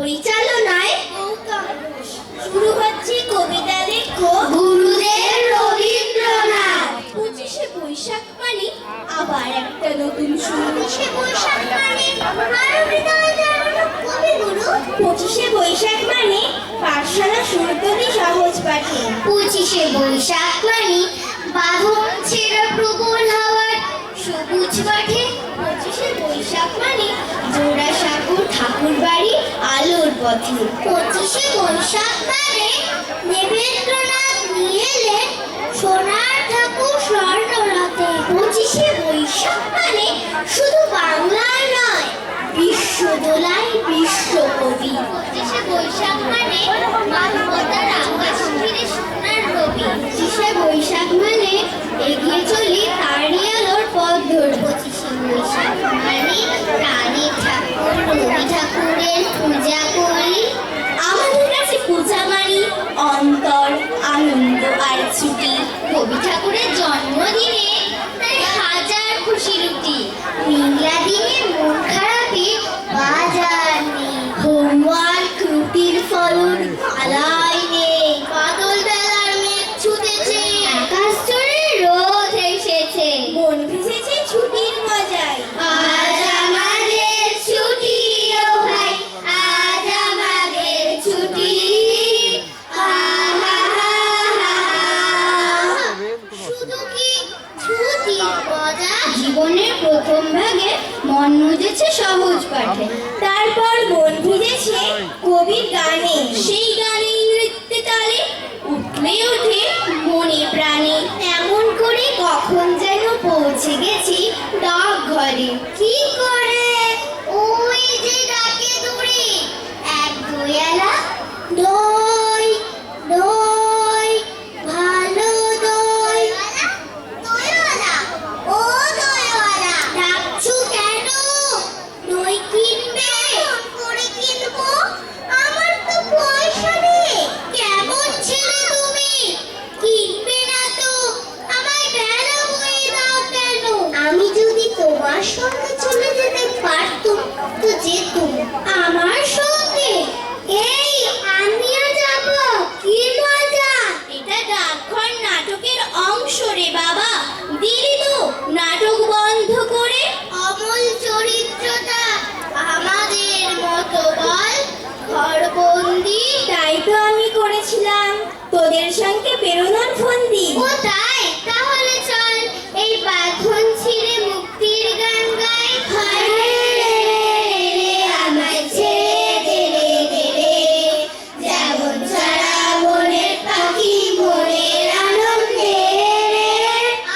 পরিচালনায় শুরু হচ্ছে কবিতা লেখো গুরুদেব রবীন্দ্রনাথ। 25শে বৈশাখ মানে আবার একটা নতুন শুরু। 25শে বৈশাখ মানে আরো হৃদয় জাগানো কবিগুরু। 25শে বৈশাখ মানে পাঠশালা শুরুতেই সহজ পাঠে। 25শে বৈশাখ মানে বাঁধন ছেঁড়া প্রবল হাওয়ার সবুজ মাঠে। 25শে বৈশাখ মানে জোড়াসাঁকোর ঠাকুর বাড়ি আলোর পথে। 25শে বৈশাখ মানে দেবেন্দ্রনাথ নিয়ে এলেন সোনার ঠাকুর স্বর্ণরথে। 25শে বৈশাখ মানে শুধু বাংলায় নয়, বিশ্ব দোলায় বিশ্বকবি। 25শে বৈশাখ মানে মানবতার আকাশ ঘিরে সোনার রবি। 25শে বৈশাখ মানে এগিয়ে চলি তারই আলোর পথ ধরে। 25শে বৈশাখ মানে রানী ঠাকুর রবি ঠাকুরের পূজা করি। আমাদের কাছে পূজা মানে অন্তর, আনন্দ আর ছুটি। রবি ঠাকুরের জন্মদিনে তাই হাজার খুশি রুটি। মেঘলা দিনে মন খারাপে বাজার নেই, হোমওয়ার্ক রুটির ফলন আলাই নেই। বাদল বেলার মেঘ ছুটেছে, আকাশ জুড়ে রোদ এসেছে, মন ভিজেছে ছুটির মজায়। আজ আমাদের ছুটি ও ভাই, আজ আমাদের ছুটি। হা হা হা হা। শুধু কি ছুটির মজা? জীবনের প্রথম ভাগে মন মুজেছে সহজ পাঠে, তারপর মন ভিজেছে কবির গানে। সেই গানে নৃত্যে তালে উঠলে ওঠে মনে প্রাণে। এমন করে কখন যেন পৌঁছে গেছি ডাক ঘরে। কি করে? ওই যে ডাকে দূরে এক দয়ালা, দই দই ভালো দই। দইওয়ালা, ও দইওয়ালা, ডাকছো কেন? দই কিনবে? করে কিনবো, আমার তো পয়সা নেই। কেমন ছেলে তুমি, কিনবে না তো আমায় বেলা বইয়ে দাও কেন? আমি যদি তোমার সঙ্গে চলে যেতে পারতুম তো যেতুম। আমার সঙ্গে? এই আমিও যাব। কি মজা! এটা ডাকঘর নাটকের অংশ রে বাবা। দিলি তো নাটক বন্ধ করে। অমল চরিত্রটা আমাদের মতো বল, ঘরবন্দি। তাই তো আমি করেছিলাম তোদের সঙ্গে বেরোনোর ফন্দি। ও তাই? তাহলে চল এই বাঁধন ছিঁড়ে মুক্তির গান গাই। হায় রে রে আমায় ছেড়ে দে রে দে, যেমন ছাড়া মনের পাখি মনের আনন্দে রে।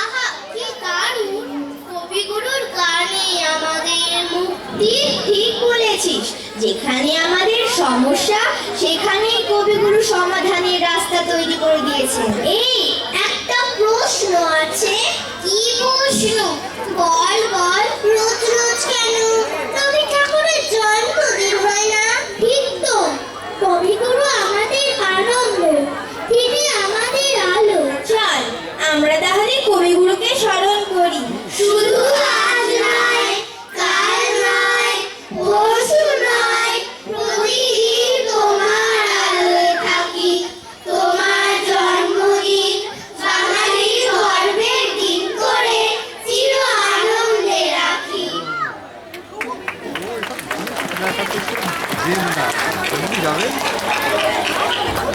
আহা কি দারুণ! কবিগুরুর গানে আমাদের মুক্তি। ঠিক বলেছিস, যেখানে আমাদের সমস্যা সেখানেই কবিগুরু সমাধানের রাস্তা তৈরি করে দিয়েছেন। এই একটা প্রশ্ন আছে। কি প্রশ্ন? বল বল। রোজ রোজ কেন রবি ঠাকুরের জন্মদিন হয় না? ঠিক তো, কবিগুরু আমাদের আনন্দ, তিনি আমাদের আলো। চল আমরা তাহলে কবিগুরুকে স্মরণ করি। শুধু আজ নয়, কাল নয়, পরশু নয়, প্রতিদিন তোমার আলোয় থাকি। তোমার জন্মদিন বাঙালির গর্বের দিন করে চির আনন্দে রাখি।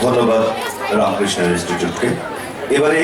ধন্যবাদ রামকৃষ্ণ ইনস্টিটিউটকে। এবারে